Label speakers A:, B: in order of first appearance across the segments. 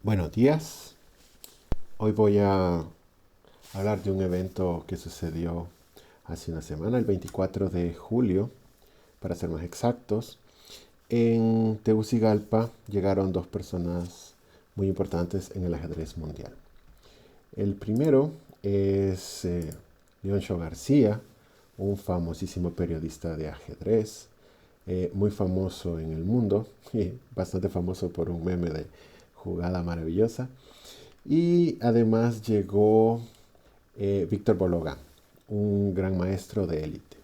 A: Buenos días. Hoy voy a hablar de un evento que sucedió hace una semana, el 24 de julio, para ser más exactos. En Tegucigalpa llegaron dos personas muy importantes en el ajedrez mundial. El primero es Leoncio García, un famosísimo periodista de ajedrez, muy famoso en el mundo, y bastante famoso por un meme de jugada maravillosa. Y además llegó Víctor Bologán, un gran maestro de élite.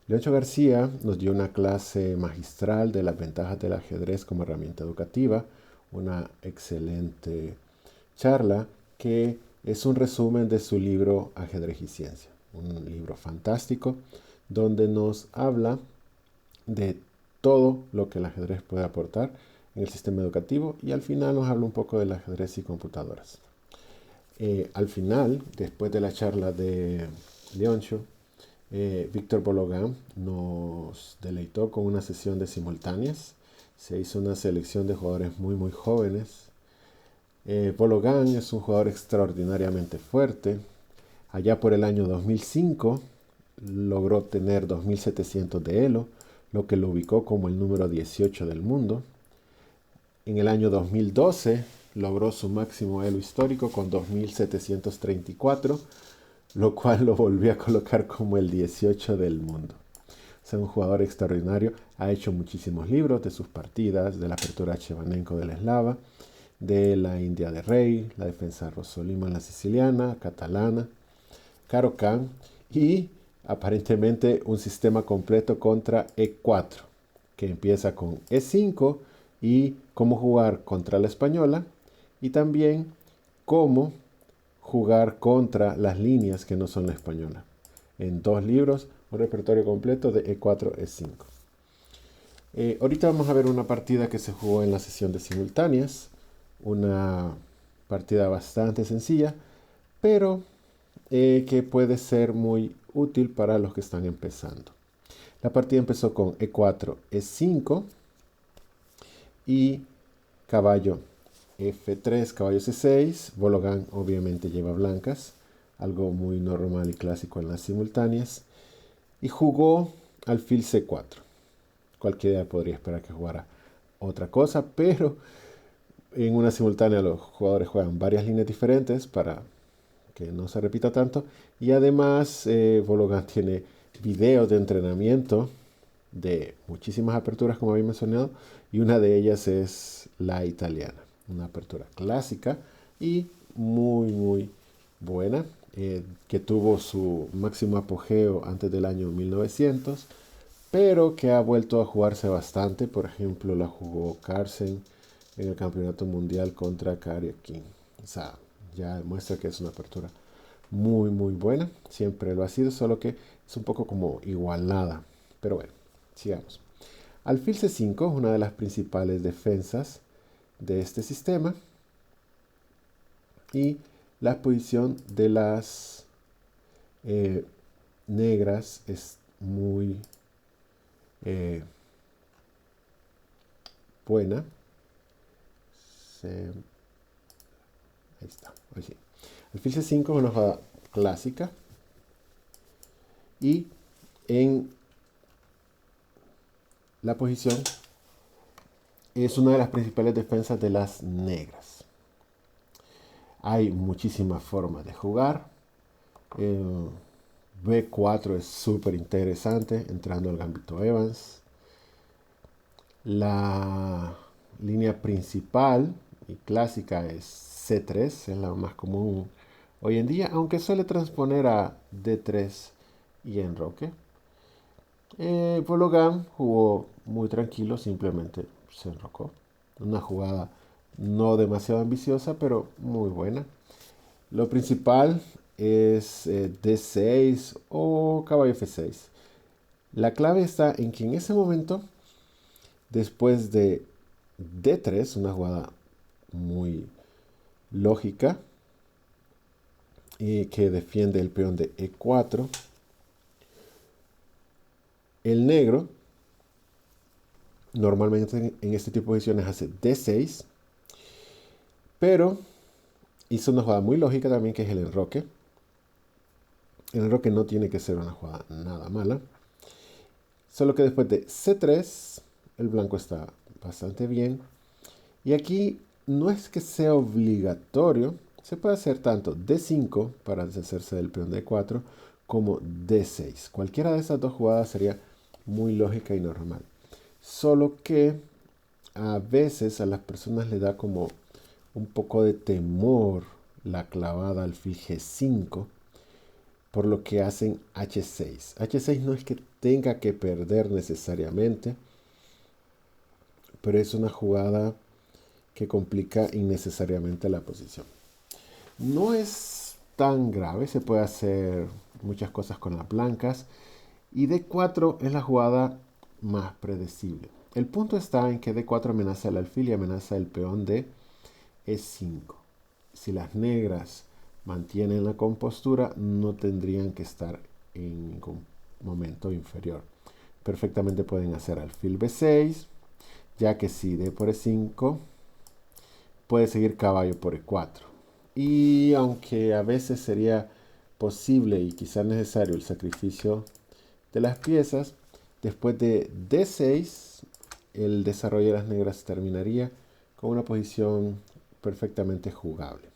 A: Leoncho García nos dio una clase magistral de las ventajas del ajedrez como herramienta educativa, una excelente charla que es un resumen de su libro Ajedrez y Ciencia, un libro fantástico donde nos habla de todo lo que el ajedrez puede aportar en el sistema educativo y al final nos habla un poco del ajedrez y computadoras. Al final, después de la charla de Leoncho, Víctor Bologán nos deleitó con una sesión de simultáneas. Se hizo una selección de jugadores muy jóvenes. Bologán es un jugador extraordinariamente fuerte. Allá por el año 2005 logró tener 2700 de Elo, lo que lo ubicó como el número 18 del mundo. En el año 2012 logró su máximo Elo histórico con 2734, lo cual lo volvió a colocar como el 18 del mundo. Es un jugador extraordinario, ha hecho muchísimos libros de sus partidas, de la apertura Chevanenko de la Eslava, de la India de Rey, la defensa de Rosolima en la siciliana, catalana, Caro Can y aparentemente un sistema completo contra E4, que empieza con E5 y cómo jugar contra la española y también cómo jugar contra las líneas que no son la española. En dos libros, un repertorio completo de E4, E5. Ahorita vamos a ver una partida que se jugó en la sesión de simultáneas. Una partida bastante sencilla, pero que puede ser muy útil para los que están empezando. La partida empezó con E4, E5 y caballo F3, caballo C6. Bologán obviamente lleva blancas, algo muy normal y clásico en las simultáneas. Y jugó alfil C4. Cualquiera podría esperar que jugara otra cosa, pero en una simultánea los jugadores juegan varias líneas diferentes para que no se repita tanto. Y además, Bologán tiene videos de entrenamiento de muchísimas aperturas, como había mencionado, y una de ellas es la italiana, una apertura clásica y muy buena, que tuvo su máximo apogeo antes del año 1900, pero que ha vuelto a jugarse bastante. Por ejemplo, la jugó Carlsen en el campeonato mundial contra Karyakin. O sea, ya demuestra que es una apertura muy buena. Siempre lo ha sido, solo que es un poco como igualada. Pero bueno, sigamos. Alfil C5 es una de las principales defensas de este sistema. Y la posición de las negras es muy buena. Se, ahí está. Así. Alfil C5 es una jugada clásica. Y en la posición es una de las principales defensas de las negras. Hay muchísimas formas de jugar. B4 es súper interesante, entrando al gambito Evans. La línea principal y clásica es C3, es la más común hoy en día, aunque suele transponer a D3 y enroque. Bologán jugó muy tranquilo, simplemente se enrocó. Una jugada no demasiado ambiciosa, pero muy buena. Lo principal es D6 o caballo F6. La clave está en que en ese momento, después de D3, una jugada muy lógica y que defiende el peón de E4, el negro normalmente en este tipo de posiciones hace D6, Pero hizo una jugada muy lógica también, que es el enroque. El enroque no tiene que ser una jugada nada mala. Solo que después de C3, el blanco está bastante bien. Y aquí no es que sea obligatorio. Se puede hacer tanto D5 para deshacerse del peón D4 como D6. Cualquiera de esas dos jugadas sería muy lógica y normal. Solo que a veces a las personas le da como un poco de temor la clavada alfil G5, por lo que hacen H6. H6 no es que tenga que perder necesariamente, pero es una jugada que complica innecesariamente la posición. No es tan grave, se puede hacer muchas cosas con las blancas, y D4 es la jugada más predecible. El punto está en que D4 amenaza el alfil y amenaza el peón de E5. Si las negras mantienen la compostura, no tendrían que estar en ningún momento inferior. Perfectamente pueden hacer alfil B6, ya que si D por E5, puede seguir caballo por E4. Y aunque a veces sería posible y quizás necesario el sacrificio de las piezas, después de D6, el desarrollo de las negras terminaría con una posición perfectamente jugable.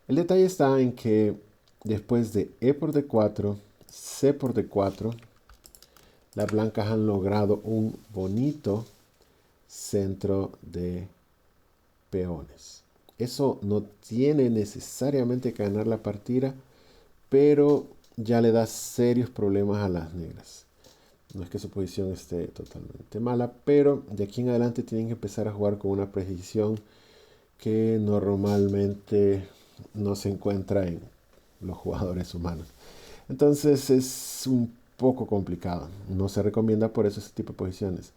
A: El detalle está en que después de E por D4, C por D4, las blancas han logrado un bonito centro de peones. Eso no tiene necesariamente que ganar la partida, pero ya le da serios problemas a las negras. No es que su posición esté totalmente mala, pero de aquí en adelante tienen que empezar a jugar con una precisión que normalmente no se encuentra en los jugadores humanos. Entonces es un poco complicado. No se recomienda por eso ese tipo de posiciones.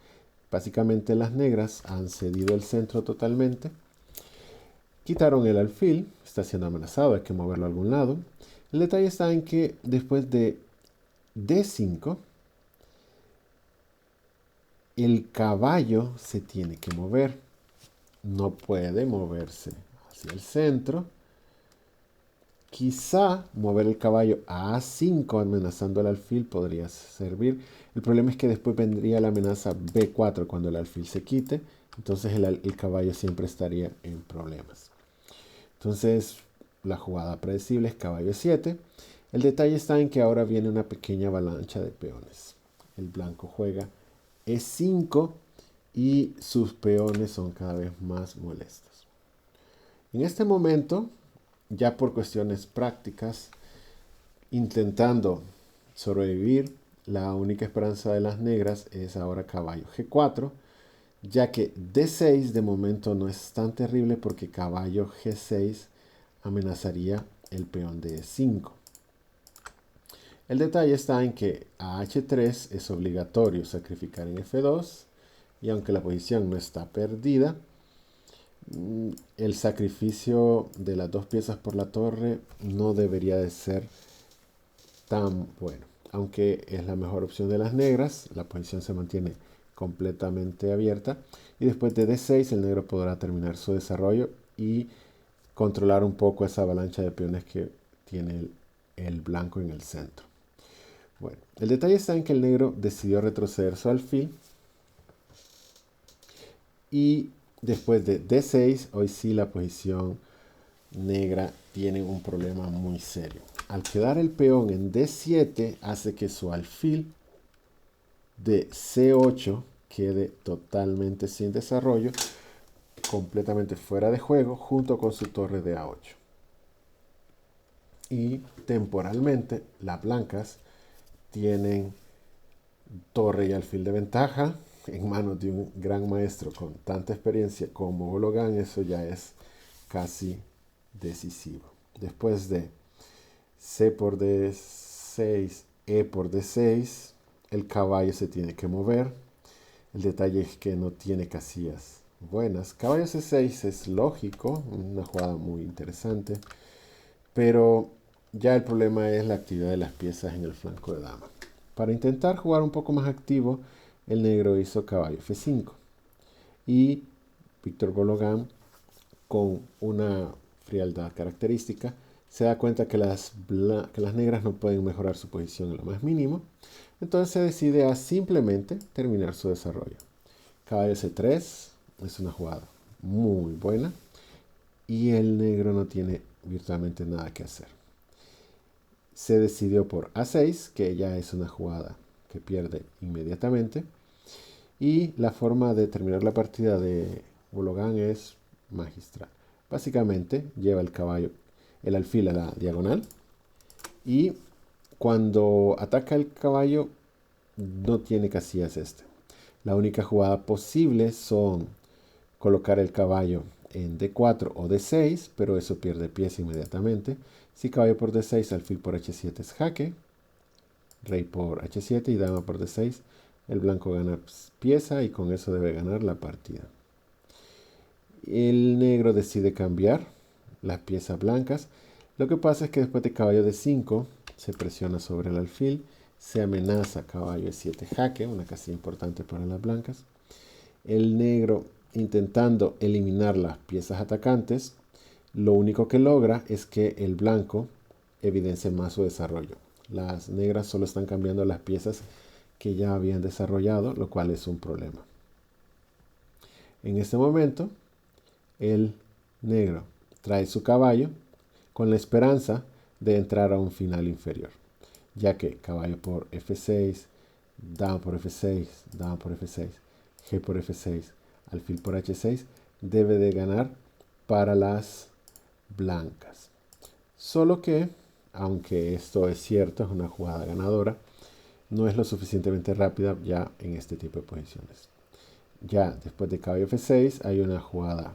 A: Básicamente las negras han cedido el centro totalmente. Quitaron el alfil, está siendo amenazado, hay que moverlo a algún lado. El detalle está en que después de D5, el caballo se tiene que mover. No puede moverse hacia el centro. Quizá mover el caballo a A5 amenazando el alfil podría servir. El problema es que después vendría la amenaza B4 cuando el alfil se quite. Entonces el caballo siempre estaría en problemas. Entonces la jugada predecible es caballo 7. El detalle está en que ahora viene una pequeña avalancha de peones. El blanco juega E5 y sus peones son cada vez más molestos. En este momento, ya por cuestiones prácticas, intentando sobrevivir, la única esperanza de las negras es ahora caballo G4, ya que D6 de momento no es tan terrible porque caballo G6 amenazaría el peón de E5. El detalle está en que a H3 es obligatorio sacrificar en F2 y aunque la posición no está perdida, el sacrificio de las dos piezas por la torre no debería de ser tan bueno. Aunque es la mejor opción de las negras, la posición se mantiene completamente abierta y después de D6 el negro podrá terminar su desarrollo y controlar un poco esa avalancha de peones que tiene el blanco en el centro. Bueno, el detalle está en que el negro decidió retroceder su alfil y después de D6, hoy sí la posición negra tiene un problema muy serio. Al quedar el peón en D7 hace que su alfil de C8 quede totalmente sin desarrollo, completamente fuera de juego, junto con su torre de A8. Y temporalmente las blancas tienen torre y alfil de ventaja en manos de un gran maestro con tanta experiencia como Hologan. Eso ya es casi decisivo. Después de C por D6, E por D6, el caballo se tiene que mover. El detalle es que no tiene casillas buenas. Caballo C6 es lógico, una jugada muy interesante, pero ya el problema es la actividad de las piezas en el flanco de dama. Para intentar jugar un poco más activo, el negro hizo caballo F5 y Víctor Bologan, con una frialdad característica, se da cuenta que las negras no pueden mejorar su posición en lo más mínimo. Entonces se decide a simplemente terminar su desarrollo. Caballo C3 es una jugada muy buena y el negro no tiene virtualmente nada que hacer. Se decidió por A6, que ya es una jugada que pierde inmediatamente. Y la forma de terminar la partida de Bologan es magistral. Básicamente lleva el alfil a la diagonal, y cuando ataca el caballo no tiene casillas este. La única jugada posible son colocar el caballo en D4 o D6, pero eso pierde pieza inmediatamente. Si caballo por D6, alfil por H7 es jaque, rey por H7 y dama por D6. El blanco gana pieza y con eso debe ganar la partida. El negro decide cambiar las piezas blancas. Lo que pasa es que después de caballo D5 se presiona sobre el alfil, se amenaza caballo E7 jaque, una casilla importante para las blancas. El negro, intentando eliminar las piezas atacantes, lo único que logra es que el blanco evidencie más su desarrollo. Las negras solo están cambiando las piezas que ya habían desarrollado, lo cual es un problema. En este momento, el negro trae su caballo con la esperanza de entrar a un final inferior, ya que caballo por F6, dama por F6, dama por F6, G por F6, alfil por H6, debe de ganar para las blancas. Solo que, aunque esto es cierto, es una jugada ganadora, no es lo suficientemente rápida ya en este tipo de posiciones. Ya después de caballo F6 hay una jugada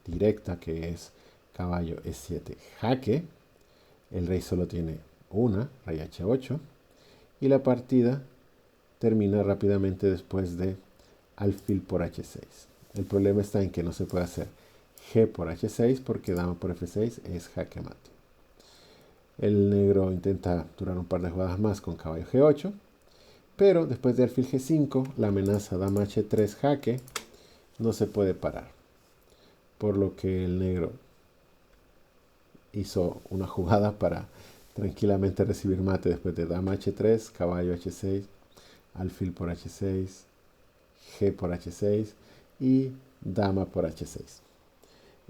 A: directa que es caballo E7 jaque. El rey solo tiene una, rey H8, y la partida termina rápidamente después de alfil por H6. El problema está en que no se puede hacer G por H6 porque dama por F6 es jaque mate. El negro intenta durar un par de jugadas más con caballo G8, pero después de alfil G5, la amenaza dama H3 jaque no se puede parar, por lo que el negro hizo una jugada para tranquilamente recibir mate después de dama H3, caballo H6, alfil por H6, G por H6 y dama por H6.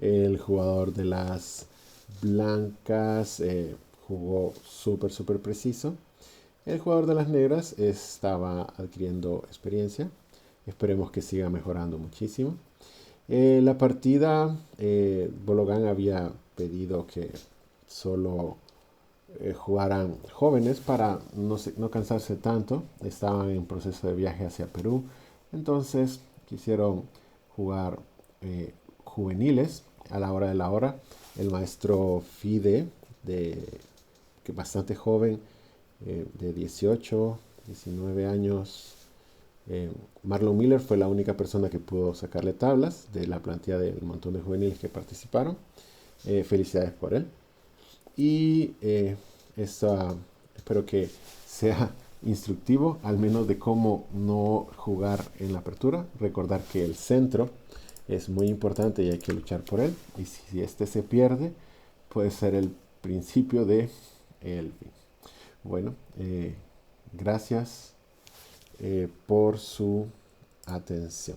A: El jugador de las blancas jugó súper preciso. El jugador de las negras estaba adquiriendo experiencia. Esperemos que siga mejorando muchísimo. La partida, Bologan había pedido que solo jugaran jóvenes para no cansarse tanto. Estaban en proceso de viaje hacia Perú. Entonces quisieron jugar juveniles. A la hora de la hora, el maestro Fide, que bastante joven, de 18, 19 años. Marlon Miller fue la única persona que pudo sacarle tablas de la plantilla del montón de juveniles que participaron. Felicidades por él. Y espero que sea instructivo, al menos de cómo no jugar en la apertura. Recordar que el centro es muy importante y hay que luchar por él. Y si este se pierde, puede ser el principio de el fin. Bueno, gracias por su atención.